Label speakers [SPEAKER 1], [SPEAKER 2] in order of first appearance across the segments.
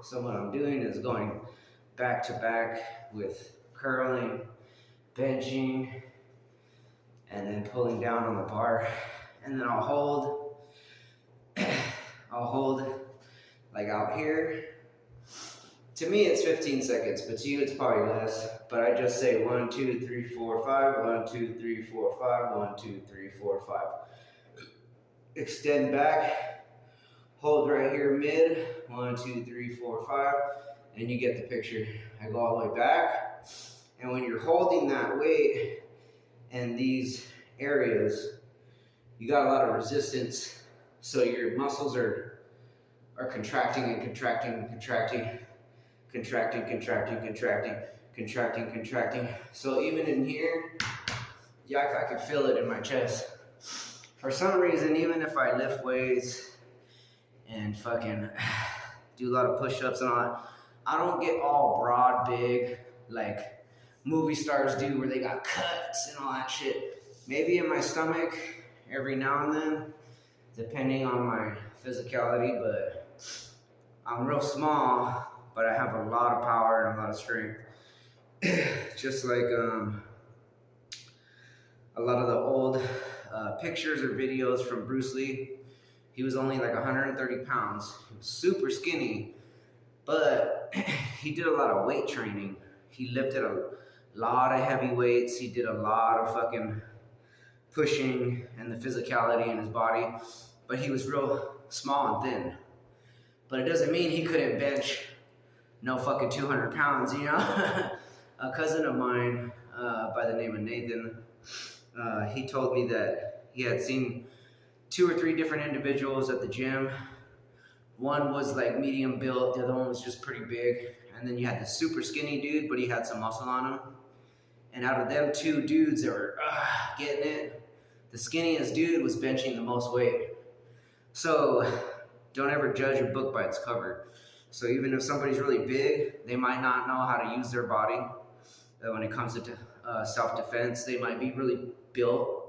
[SPEAKER 1] So what I'm doing is going back to back with curling, benching, and then pulling down on the bar. And then I'll hold like out here. To me, it's 15 seconds, but to you, it's probably less. But I just say 1, 2, 3, 4, 5, 1, 2, 3, 4, 5, 1, 2, 3, 4, 5. Extend back, hold right here mid, 1, 2, 3, 4, 5, and you get the picture. I go all the way back, and when you're holding that weight in these areas, you got a lot of resistance, so your muscles are contracting and contracting and contracting, contracting, contracting, contracting, contracting, contracting. So even in here, yeah, I can feel it in my chest. For some reason, even if I lift weights and fucking do a lot of push-ups and all that, I don't get all broad, big, like movie stars do, where they got cuts and all that shit. Maybe in my stomach every now and then, depending on my physicality, but I'm real small, but I have a lot of power and a lot of strength. Just like a lot of the old pictures or videos from Bruce Lee. He was only like 130 pounds. He was super skinny, but he did a lot of weight training. He lifted a lot of heavy weights. He did a lot of fucking pushing and the physicality in his body, but he was real small and thin. But it doesn't mean he couldn't bench no fucking 200 pounds, you know? A cousin of mine by the name of Nathan, he told me that he had seen 2 or 3 different individuals at the gym. One was like medium built, the other one was just pretty big. And then you had the super skinny dude, but he had some muscle on him. And out of them 2 dudes that were getting it, the skinniest dude was benching the most weight. So don't ever judge a book by its cover. So even if somebody's really big, they might not know how to use their body. When it comes to self-defense, they might be really built.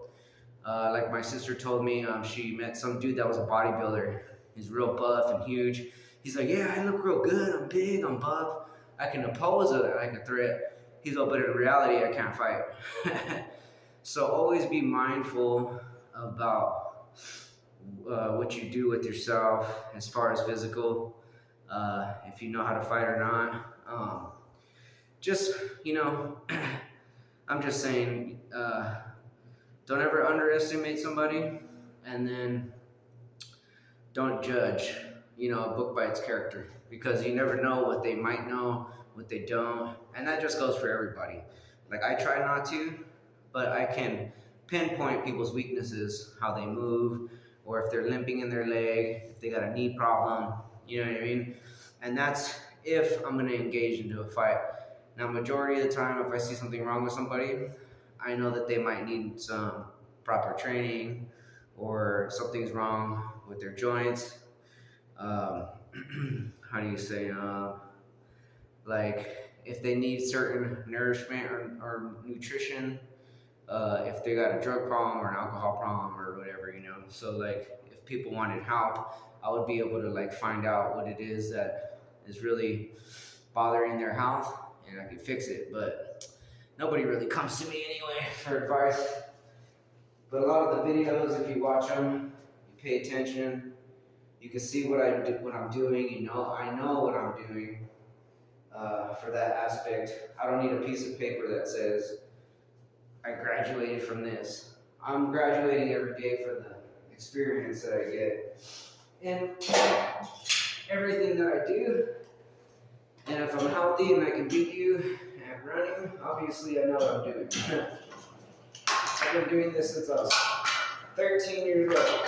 [SPEAKER 1] Like my sister told me, she met some dude that was a bodybuilder. He's real buff and huge. He's like, yeah, I look real good. I'm big, I'm buff. I can oppose it like a threat. He's like, but in reality, I can't fight. So always be mindful about what you do with yourself as far as physical, if you know how to fight or not. Just, you know, I'm just saying, don't ever underestimate somebody, and then don't judge, you know, a book by its character, because you never know what they might know, what they don't, and that just goes for everybody. Like, I try not to, but I can pinpoint people's weaknesses, how they move, or if they're limping in their leg, if they got a knee problem, you know what I mean? And that's if I'm gonna engage into a fight. Now, majority of the time, if I see something wrong with somebody, I know that they might need some proper training, or something's wrong with their joints. How do you say, like if they need certain nourishment or nutrition, if they got a drug problem or an alcohol problem or whatever, you know. So like if people wanted help, I would be able to like find out what it is that is really bothering their health, and I could fix it. But nobody really comes to me anyway for advice. But a lot of the videos, if you watch them, you pay attention, you can see what I'm doing. You know, I know what I'm doing for that aspect. I don't need a piece of paper that says I graduated from this. I'm graduating every day for the experience that I get and everything that I do. And if I'm healthy and I can beat you at running, obviously I know what I'm doing. I've been doing this since I was 13 years old.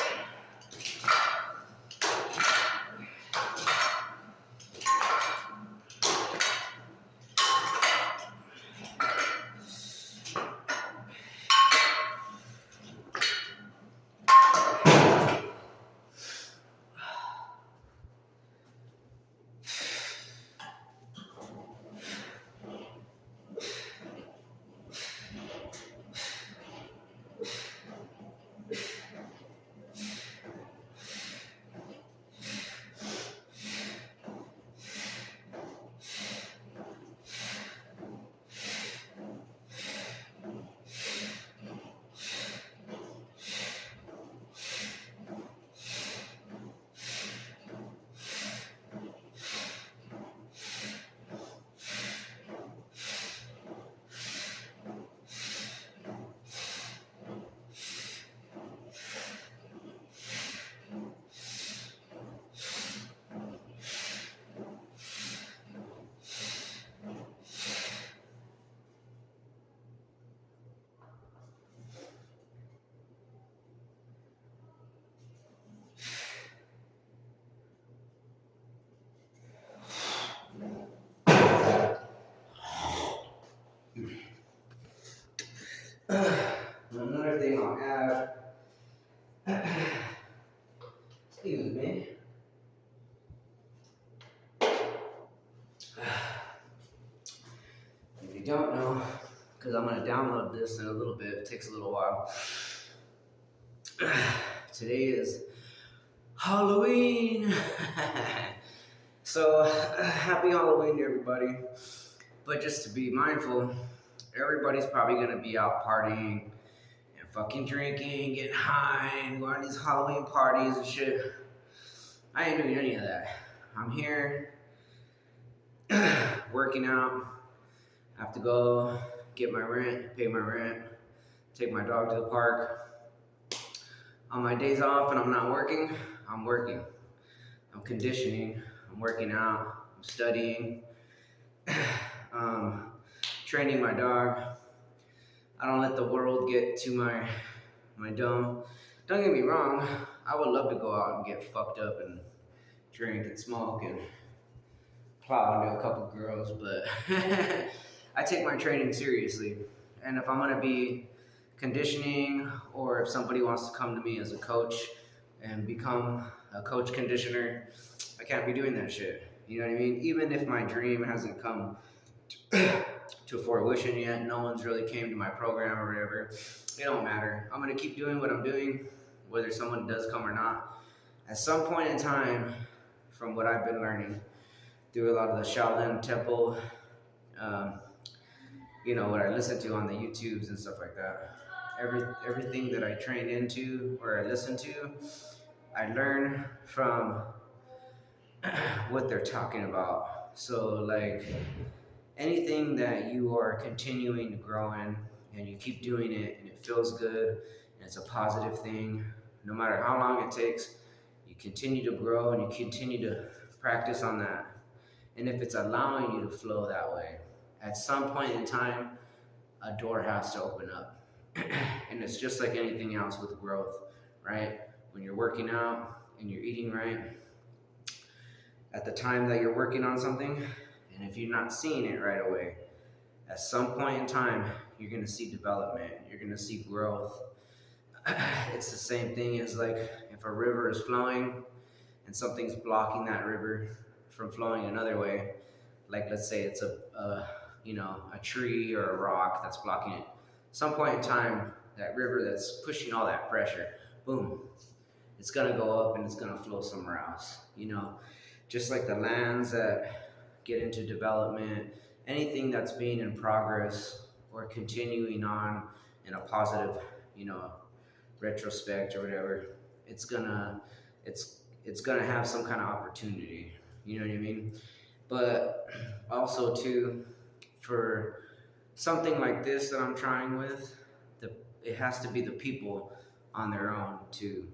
[SPEAKER 1] you don't know, because I'm going to download this in a little bit, it takes a little while. Today is Halloween. So, happy Halloween to everybody. But just to be mindful, everybody's probably going to be out partying and fucking drinking, getting high, and going to these Halloween parties and shit. I ain't doing any of that. I'm here working out. I have to go get my rent, pay my rent, take my dog to the park. On my days off and I'm not working, I'm working. I'm conditioning, I'm working out, I'm studying, training my dog. I don't let the world get to my dome. Don't get me wrong, I would love to go out and get fucked up and drink and smoke and plow into a couple girls, but I take my training seriously. And if I'm gonna be conditioning, or if somebody wants to come to me as a coach and become a coach conditioner, I can't be doing that shit. You know what I mean? Even if my dream hasn't come to fruition yet, no one's really came to my program or whatever, it don't matter. I'm gonna keep doing what I'm doing, whether someone does come or not. At some point in time, from what I've been learning through a lot of the Shaolin Temple, you know, what I listen to on the YouTubes and stuff like that. Everything that I train into or I listen to, I learn from what they're talking about. So like anything that you are continuing to grow in and you keep doing it and it feels good and it's a positive thing, no matter how long it takes, you continue to grow and you continue to practice on that. And if it's allowing you to flow that way, at some point in time, a door has to open up. And it's just like anything else with growth, right? When you're working out and you're eating right, at the time that you're working on something, and if you're not seeing it right away, at some point in time, you're gonna see development, you're gonna see growth. It's the same thing as like if a river is flowing and something's blocking that river from flowing another way, like let's say it's a tree or a rock that's blocking it. Some point in time, that river that's pushing all that pressure, boom, it's gonna go up and it's gonna flow somewhere else. You know, just like the lands that get into development, anything that's being in progress or continuing on in a positive, retrospect or whatever, it's gonna have some kind of opportunity. You know what I mean? But also too, for something like this that I'm trying with, it has to be the people on their own to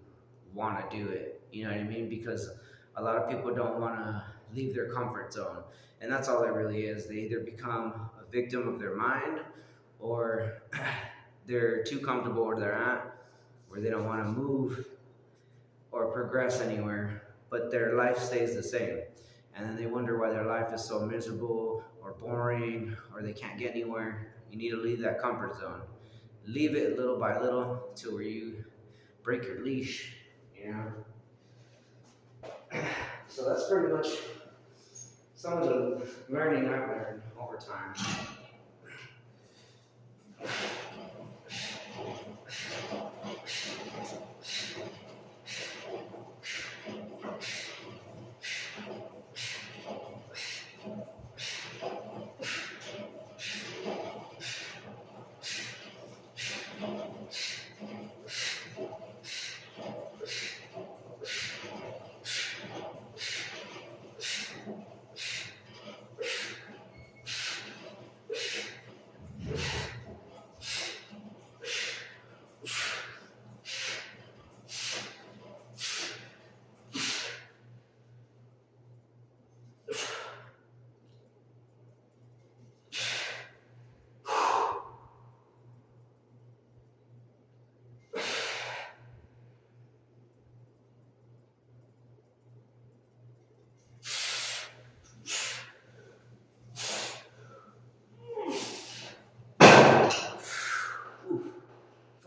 [SPEAKER 1] want to do it. You know what I mean? Because a lot of people don't want to leave their comfort zone. And that's all it really is. They either become a victim of their mind, or they're too comfortable where they're at, where they don't want to move or progress anywhere, but their life stays the same. And then they wonder why their life is so miserable or boring, or they can't get anywhere. You need to leave that comfort zone. Leave it little by little till where you break your leash, you know? So that's pretty much some of the learning I've learned over time.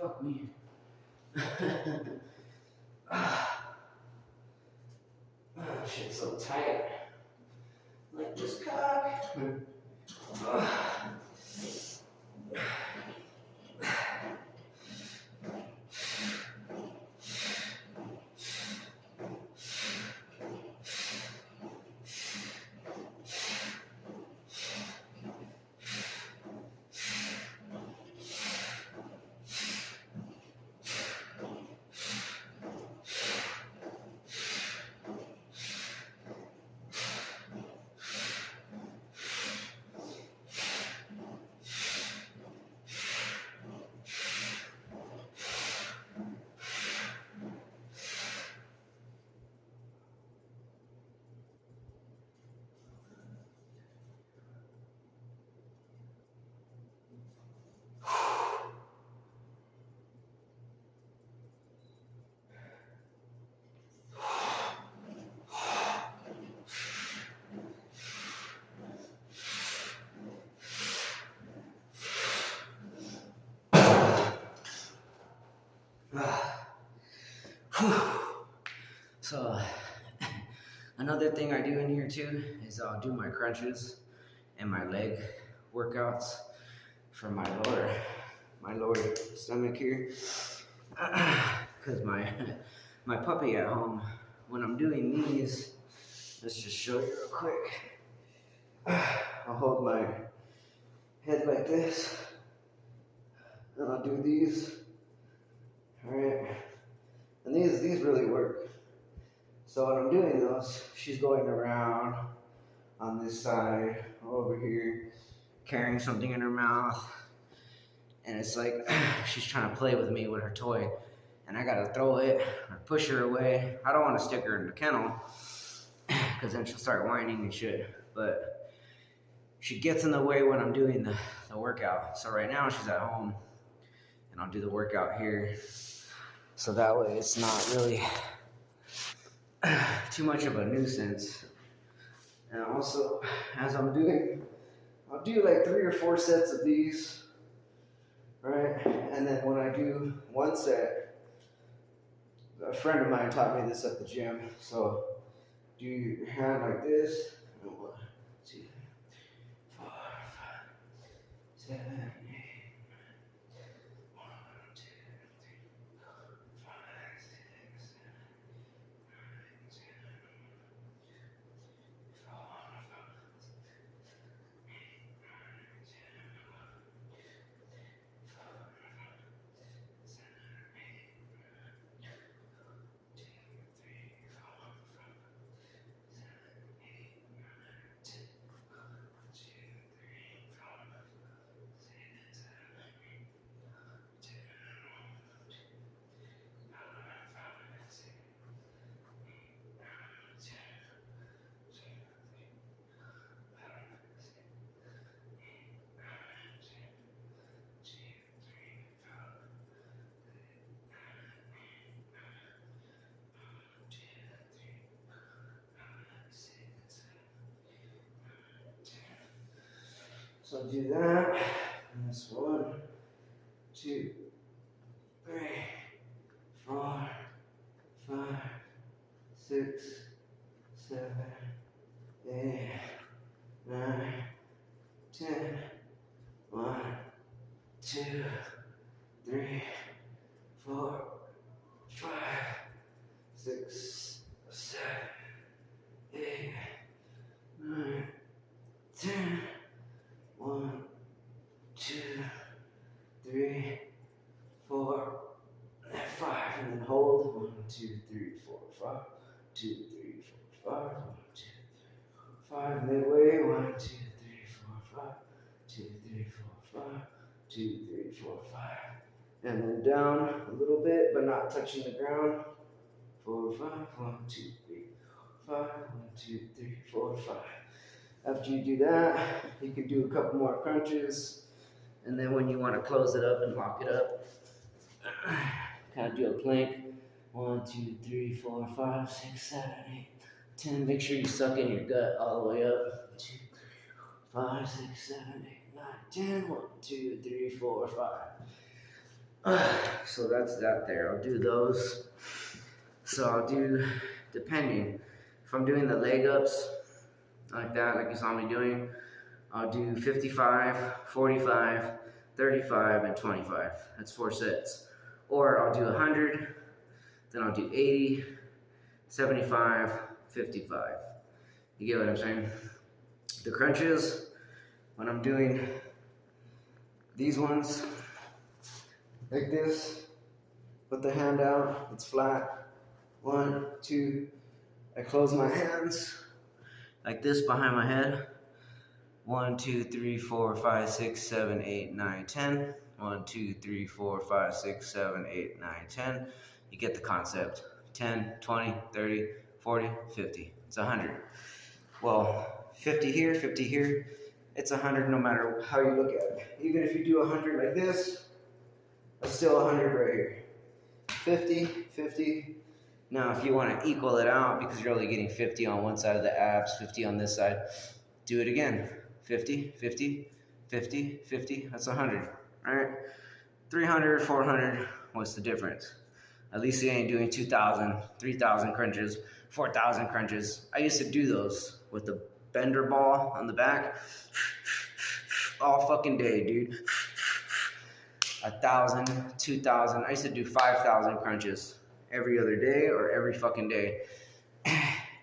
[SPEAKER 1] Fuck me. Shit's so tight. Like this cock. So another thing I do in here too is I'll do my crunches and my leg workouts for my lower stomach here. Because my puppy at home, when I'm doing these, let's just show you real quick. I'll hold my head like this, and I'll do these. All right, and these really work. So when I'm doing those, she's going around on this side, over here, carrying something in her mouth, and it's like she's trying to play with me with her toy, and I gotta throw it or push her away. I don't want to stick her in the kennel because then she'll start whining and shit. But she gets in the way when I'm doing the workout. So right now she's at home, and I'll do the workout here. So that way it's not really too much of a nuisance. And also, as I'm doing, I'll do like 3 or 4 sets of these, right? And then when I do one set, a friend of mine taught me this at the gym. So do your hand like this. 1, 2, 4, 5, 7, 8. 1, 2, 3, 4, 5, 6, 7, 8, 9, 10. So do that, and that's 1, 2, 3, 4, 5, 6, 7, 8, 9, 10. 1, 2, 3, 4, 5, 6, 7, 8, 9, 10. 1, 2, 3, 4, 5, and then hold. 1, 2, 3, 4, 5. 2, 3, 4, 5. 1, 2, 3, 4, 5. Midway. 1, 2, 3, 4, 5. 2, 3, 4, 5. 2, 3, 4, 5. And then down a little bit, but not touching the ground. 4, 5. 1, 2, 3, 4, 5. 1, 2, 3, 4, 5. After you do that, you can do a couple more crunches. And then when you want to close it up and lock it up, kind of do a plank. 1, 2, 3, 4, 5, 6, 7, 8, 10. Make sure you suck in your gut all the way up. 2, 3, 4, 5, 6, 7, 8, 9, 10. 1, 2, 3, 4, 5. So that's that there. I'll do those. So I'll do, depending, if I'm doing the leg ups, like that, like you saw me doing, I'll do 55, 45, 35, and 25. That's 4 sets. Or I'll do 100, then I'll do 80, 75, 55. You get what I'm saying? The crunches, when I'm doing these ones, like this, put the hand out, it's flat. 1, 2, I close my hands like this behind my head. 1, 2, 3, 4, 5, 6, 7, 8, 9, 10. 1, 2, 3, 4, 5, 6, 7, 8, 9, 10. You get the concept. 10, 20, 30, 40, 50. It's 100. Well, 50 here, 50 here. It's 100 no matter how you look at it. Even if you do 100 like this, it's still 100 right here. 50, 50. Now, if you want to equal it out because you're only getting 50 on one side of the abs, 50 on this side, do it again. 50, 50, 50, 50. That's 100. All right? 300, 400. What's the difference? At least he ain't doing 2,000, 3,000 crunches, 4,000 crunches. I used to do those with the bender ball on the back all fucking day, dude. 1,000, 2,000. I used to do 5,000 crunches every other day or every fucking day.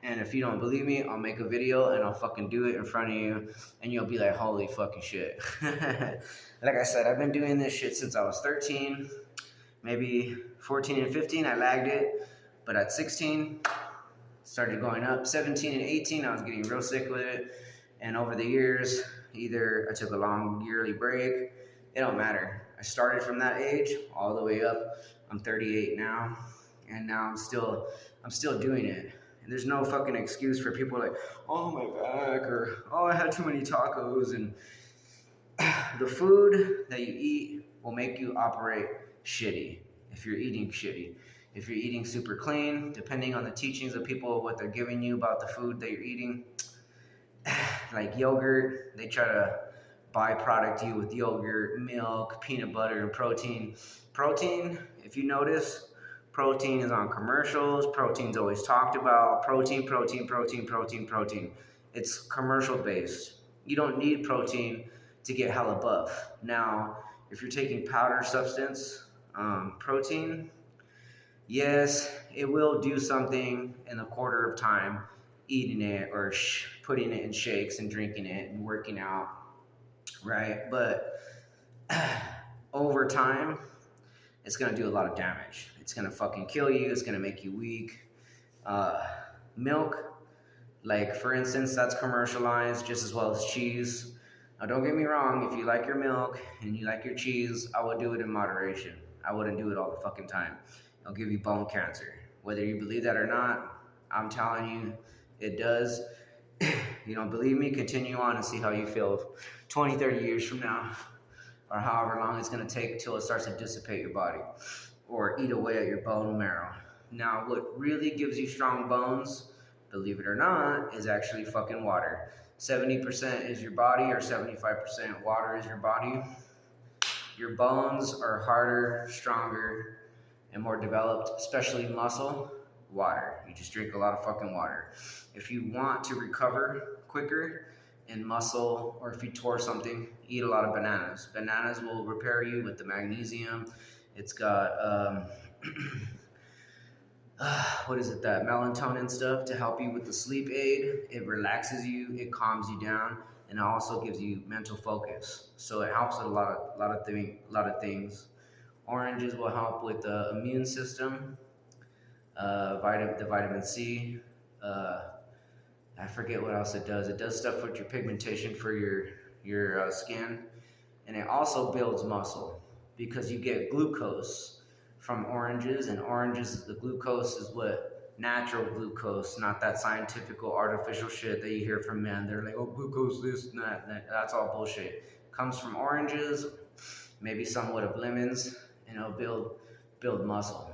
[SPEAKER 1] And if you don't believe me, I'll make a video and I'll fucking do it in front of you and you'll be like, holy fucking shit. Like I said, I've been doing this shit since I was 13, maybe 14 and 15, I lagged it. But at 16, started going up. 17 and 18, I was getting real sick with it. And over the years, either I took a long yearly break, it don't matter. I started from that age all the way up. I'm 38 now, and now I'm still doing it. And there's no fucking excuse for people like, oh my back, or oh I had too many tacos. And the food that you eat will make you operate shitty if you're eating shitty. If you're eating super clean, depending on the teachings of people, what they're giving you about the food that you're eating, like yogurt, they try to byproduct you with yogurt, milk, peanut butter, and protein. Protein, if you notice, protein is on commercials. Protein's always talked about. Protein. It's commercial based. You don't need protein to get hella buff. Now, if you're taking powder substance, protein, yes, it will do something in a quarter of time, eating it or putting it in shakes and drinking it and working out, right? But over time, it's going to do a lot of damage. It's going to fucking kill you. It's going to make you weak. Milk, like for instance, that's commercialized just as well as cheese. Now don't get me wrong, if you like your milk and you like your cheese, I would do it in moderation. I wouldn't do it all the fucking time. It'll give you bone cancer. Whether you believe that or not, I'm telling you, it does. You don't believe me? Continue on and see how you feel 20, 30 years from now, or however long it's going to take till it starts to dissipate your body or eat away at your bone marrow. Now, what really gives you strong bones, believe it or not, is actually fucking water. 70% is your body, or 75% water is your body. Your bones are harder, stronger, and more developed, especially muscle. Water. You just drink a lot of fucking water. If you want to recover quicker in muscle, or if you tore something, eat a lot of bananas. Bananas will repair you with the magnesium. It's got what is it, that melatonin stuff to help you with the sleep aid. It relaxes you, it calms you down, and it also gives you mental focus. So it helps with a lot of things. Oranges will help with the immune system. The vitamin C. I forget what else it does. It does stuff with your pigmentation for your skin, and it also builds muscle because you get glucose from oranges, and oranges, the glucose is what natural glucose, not that scientific artificial shit that you hear from men. They're like, oh, glucose this and that. That's all bullshit. Comes from oranges, maybe somewhat of lemons, and it'll build muscle.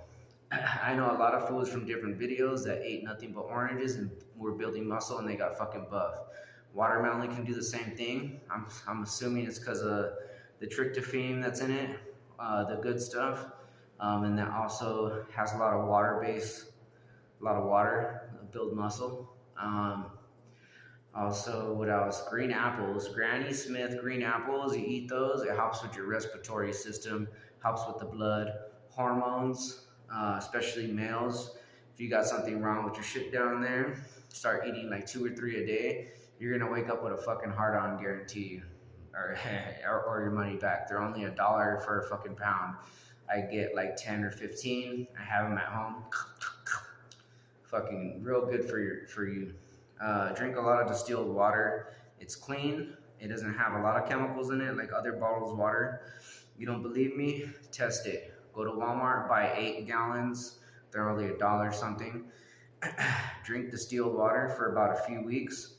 [SPEAKER 1] I know a lot of fools from different videos that ate nothing but oranges and were building muscle and they got fucking buff. Watermelon can do the same thing. I'm assuming it's because of the tryptophan that's in it, the good stuff. And that also has a lot of water, build muscle. Also, what else? Green apples. Granny Smith green apples, you eat those, it helps with your respiratory system, helps with the blood, hormones, especially males. If you got something wrong with your shit down there, start eating like 2 or 3 a day, you're gonna wake up with a fucking hard-on, guarantee you, or your money back. They're only $1 for a fucking pound. I get like 10 or 15. I have them at home. Fucking real good for you. Drink a lot of distilled water. It's clean. It doesn't have a lot of chemicals in it like other bottled water. You don't believe me? Test it. Go to Walmart, buy 8 gallons. They're only $1 something. Drink distilled water for about a few weeks,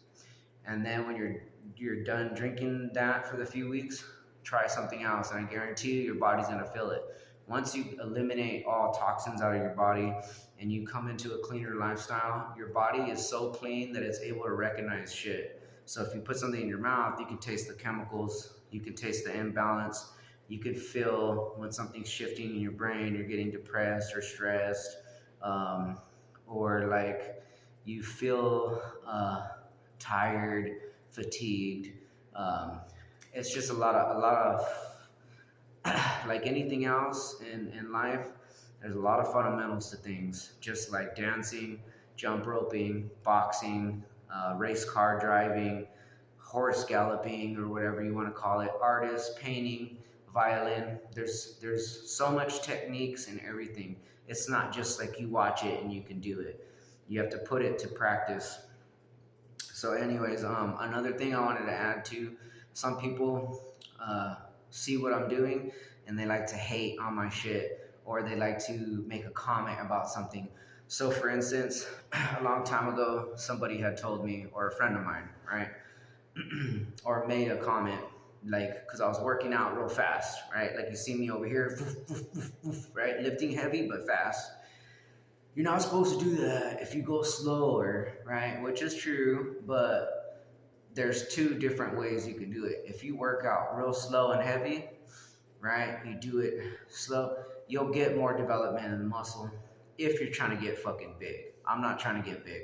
[SPEAKER 1] and then when you're done drinking that for the few weeks, try something else, and I guarantee you your body's gonna feel it. Once you eliminate all toxins out of your body and you come into a cleaner lifestyle, your body is so clean that it's able to recognize shit. So if you put something in your mouth, you can taste the chemicals, you can taste the imbalance, You could feel when something's shifting in your brain, you're getting depressed or stressed, um, or like you feel tired, fatigued. Um, it's just a lot of like anything else in life. There's a lot of fundamentals to things, just like dancing, jump roping, boxing, race car driving, horse galloping, or whatever you want to call it, artist, painting, violin. There's so much techniques and everything. It's not just like you watch it and you can do it. You have to put it to practice. So, anyways, another thing I wanted to add to, some people see what I'm doing and they like to hate on my shit, or they like to make a comment about something. So, for instance, a long time ago, somebody had told me, or a friend of mine, right, or made a comment, like, because I was working out real fast, right? Like you see me over here, right, lifting heavy but fast. You're not supposed to do that if you go slower, right? Which is true, but there's two different ways you can do it. If you work out real slow and heavy, right, you do it slow, you'll get more development in the muscle if you're trying to get fucking big. I'm not trying to get big.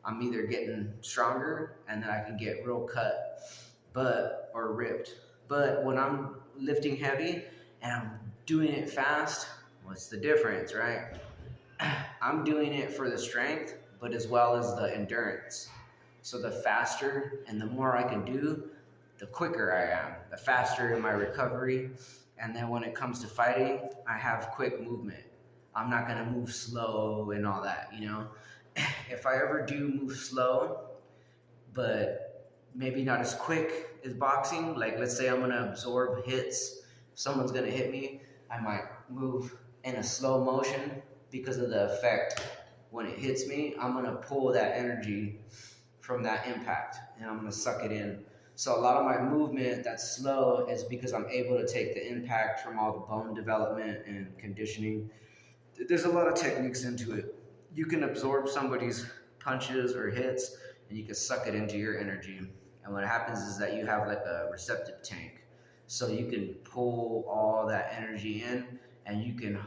[SPEAKER 1] I'm either getting stronger and then I can get real cut, or ripped. But when I'm lifting heavy and I'm doing it fast, what's the difference, right? I'm doing it for the strength, but as well as the endurance. So the faster and the more I can do, the quicker I am, the faster in my recovery. And then when it comes to fighting, I have quick movement. I'm not gonna move slow and all that, you know? If I ever do move slow, but maybe not as quick as boxing, like let's say I'm gonna absorb hits, if someone's gonna hit me, I might move in a slow motion because of the effect. When it hits me, I'm gonna pull that energy from that impact and I'm gonna suck it in. So a lot of my movement that's slow is because I'm able to take the impact from all the bone development and conditioning. There's a lot of techniques into it. You can absorb somebody's punches or hits and you can suck it into your energy. And what happens is that you have like a receptive tank. So you can pull all that energy in and you can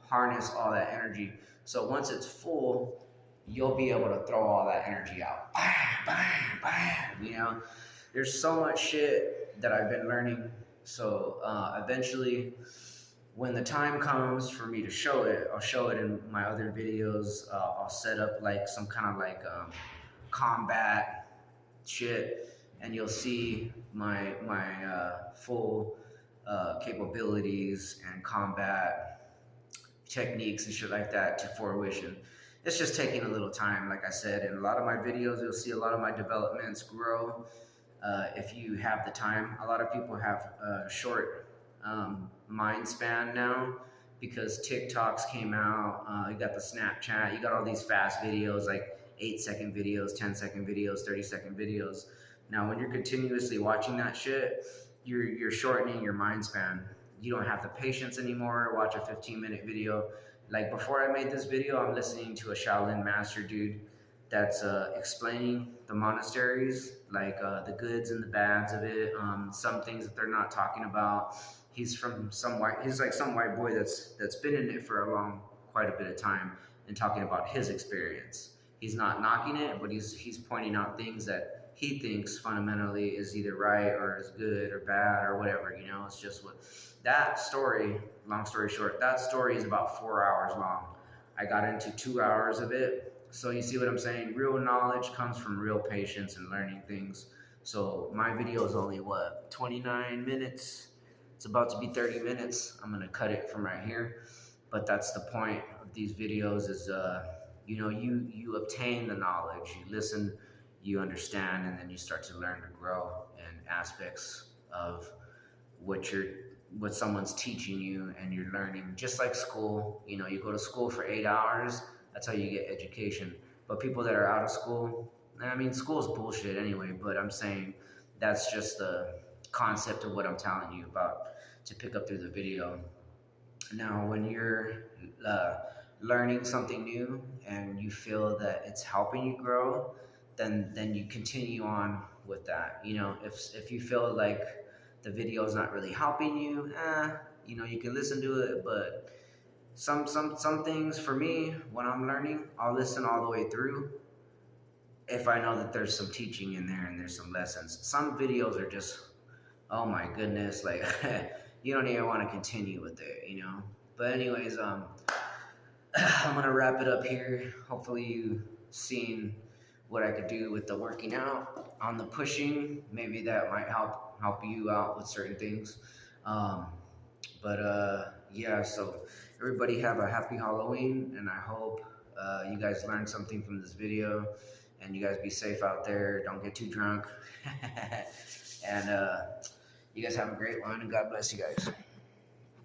[SPEAKER 1] harness all that energy. So once it's full, you'll be able to throw all that energy out. Bam, bam, bam, you know? There's so much shit that I've been learning. So eventually, when the time comes for me to show it, I'll show it in my other videos. I'll set up like some kind of like combat shit, and you'll see my full capabilities and combat techniques and shit like that to fruition. It's just taking a little time, like I said. In a lot of my videos, you'll see a lot of my developments grow. If you have the time, a lot of people have short mind span now because TikToks came out. You got the Snapchat, you got all these fast videos like 8-second videos, 10-second videos, 30-second videos. Now, when you're continuously watching that shit, you're shortening your mind span. You don't have the patience anymore to watch a 15-minute video. Like before I made this video, I'm listening to a Shaolin master dude that's explaining the monasteries, like the goods and the bads of it, some things that they're not talking about. He's like some white boy that's been in it for quite a bit of time and talking about his experience. He's not knocking it, but he's pointing out things that he thinks fundamentally is either right or is good or bad or whatever, you know. It's just what that story, long story short, that story is about 4 hours long. I got into 2 hours of it. So you see what I'm saying? Real knowledge comes from real patience and learning things. So my video is only, 29 minutes? It's about to be 30 minutes. I'm gonna cut it from right here. But that's the point of these videos is, you obtain the knowledge, you listen, you understand, and then you start to learn to grow in aspects of what someone's teaching you and you're learning. Just like school, you go to school for 8 hours. That's how you get education. But people that are out of school, school's bullshit anyway, but I'm saying that's just the concept of what I'm telling you about to pick up through the video. Now, when you're learning something new and you feel that it's helping you grow, then you continue on with that. If you feel like the video is not really helping you, you know, you can listen to it, but some things for me, when I'm learning, I'll listen all the way through if I know that there's some teaching in there and there's some lessons. Some videos are just, oh my goodness, like you don't even want to continue with it, you know. But anyways, I'm gonna wrap it up here. Hopefully you seen what I could do with the working out on the pushing. Maybe that might help you out with certain things. Yeah, so everybody have a happy Halloween, and I hope you guys learned something from this video, and you guys be safe out there. Don't get too drunk. And you guys have a great one, and God bless you guys.